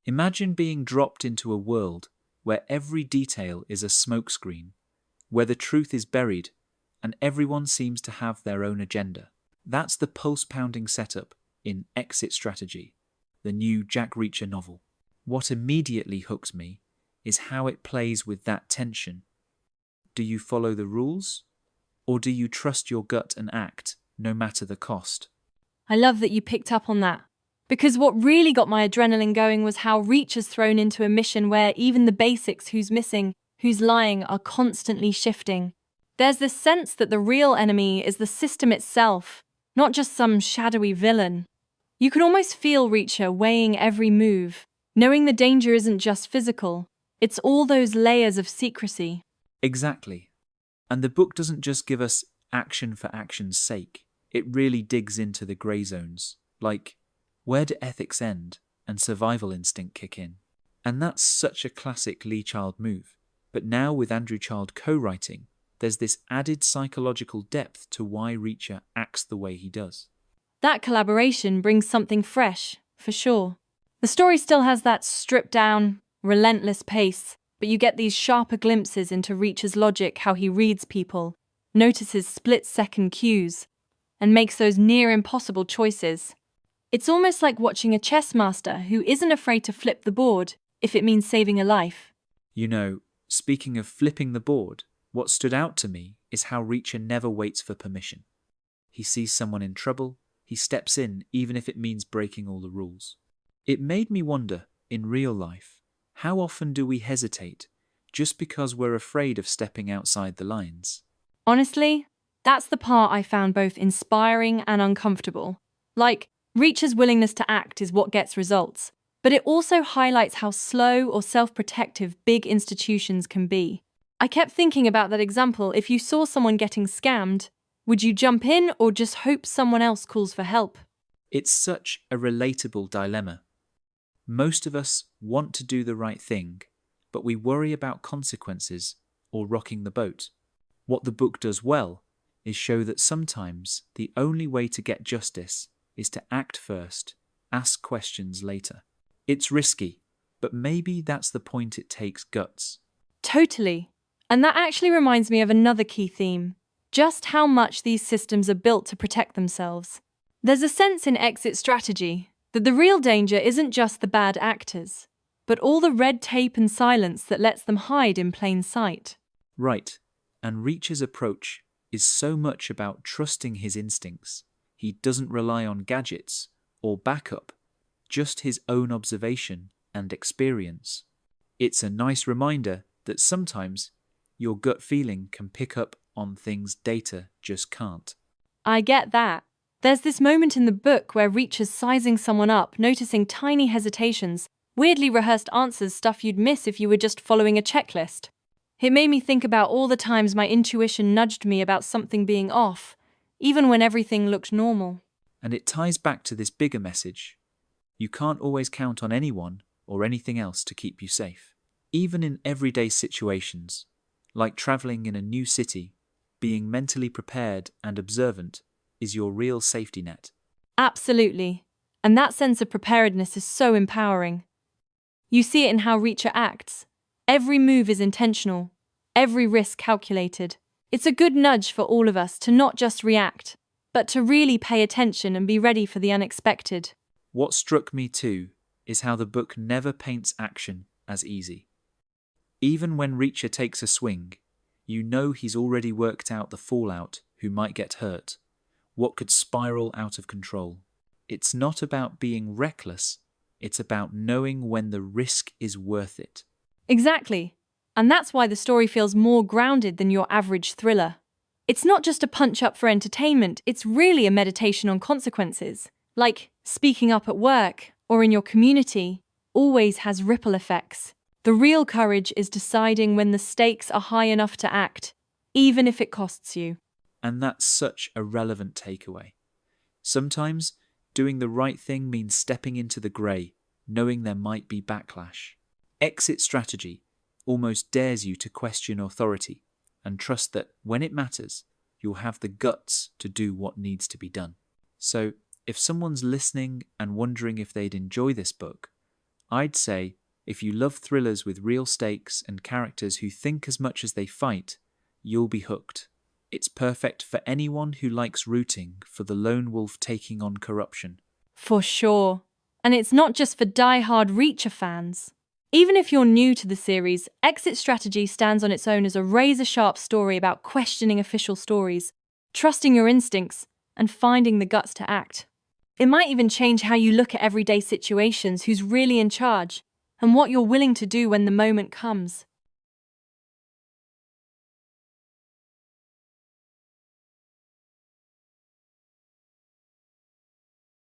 Imagine being dropped into a world where every detail is a smokescreen, where the truth is buried, and everyone seems to have their own agenda. That's the pulse-pounding setup in Exit Strategy, the new Jack Reacher novel. What immediately hooks me is how it plays with that tension. Do you follow the rules, or do you trust your gut and act, no matter the cost? I love that you picked up on that. Because what really got my adrenaline going was how Reach is thrown into a mission where even the basics, who's missing, who's lying, are constantly shifting. There's this sense that the real enemy is the system itself, not just some shadowy villain. You can almost feel Reacher weighing every move, knowing the danger isn't just physical, it's all those layers of secrecy. Exactly. And the book doesn't just give us action for action's sake. It really digs into the grey zones, like where do ethics end and survival instinct kick in? And that's such a classic Lee Child move. But now with Andrew Child co-writing, there's this added psychological depth to why Reacher acts the way he does. That collaboration brings something fresh, for sure. The story still has that stripped-down, relentless pace, but you get these sharper glimpses into Reacher's logic, how he reads people, notices split-second cues, and makes those near-impossible choices. It's almost like watching a chess master who isn't afraid to flip the board if it means saving a life. You know, speaking of flipping the board, what stood out to me is how Reacher never waits for permission. He sees someone in trouble, he steps in even if it means breaking all the rules. It made me wonder, in real life, how often do we hesitate just because we're afraid of stepping outside the lines? Honestly, that's the part I found both inspiring and uncomfortable. Like, Reacher's willingness to act is what gets results, but it also highlights how slow or self-protective big institutions can be. I kept thinking about that example. If you saw someone getting scammed, would you jump in or just hope someone else calls for help? It's such a relatable dilemma. Most of us want to do the right thing, but we worry about consequences or rocking the boat. What the book does well is show that sometimes the only way to get justice is to act first, ask questions later. It's risky, but maybe that's the point. It takes guts. Totally. And that actually reminds me of another key theme, just how much these systems are built to protect themselves. There's a sense in Exit Strategy that the real danger isn't just the bad actors, but all the red tape and silence that lets them hide in plain sight. Right, and Reacher's approach is so much about trusting his instincts. He doesn't rely on gadgets or backup, just his own observation and experience. It's a nice reminder that sometimes your gut feeling can pick up on things data just can't. I get that. There's this moment in the book where Reacher's sizing someone up, noticing tiny hesitations, weirdly rehearsed answers, stuff you'd miss if you were just following a checklist. It made me think about all the times my intuition nudged me about something being off, even when everything looked normal. And it ties back to this bigger message. You can't always count on anyone or anything else to keep you safe. Even in everyday situations, like traveling in a new city, being mentally prepared and observant is your real safety net. Absolutely. And that sense of preparedness is so empowering. You see it in how Reacher acts. Every move is intentional, every risk calculated. It's a good nudge for all of us to not just react, but to really pay attention and be ready for the unexpected. What struck me too is how the book never paints action as easy. Even when Reacher takes a swing, you know he's already worked out the fallout, who might get hurt, what could spiral out of control. It's not about being reckless, it's about knowing when the risk is worth it. Exactly. And that's why the story feels more grounded than your average thriller. It's not just a punch-up for entertainment, it's really a meditation on consequences. Like speaking up at work or in your community always has ripple effects. The real courage is deciding when the stakes are high enough to act, even if it costs you. And that's such a relevant takeaway. Sometimes doing the right thing means stepping into the grey, knowing there might be backlash. Exit Strategy almost dares you to question authority and trust that when it matters, you'll have the guts to do what needs to be done. So, if someone's listening and wondering if they'd enjoy this book, I'd say, if you love thrillers with real stakes and characters who think as much as they fight, you'll be hooked. It's perfect for anyone who likes rooting for the lone wolf taking on corruption. For sure. And it's not just for die-hard Reacher fans. Even if you're new to the series, Exit Strategy stands on its own as a razor-sharp story about questioning official stories, trusting your instincts, and finding the guts to act. It might even change how you look at everyday situations, who's really in charge, and what you're willing to do when the moment comes.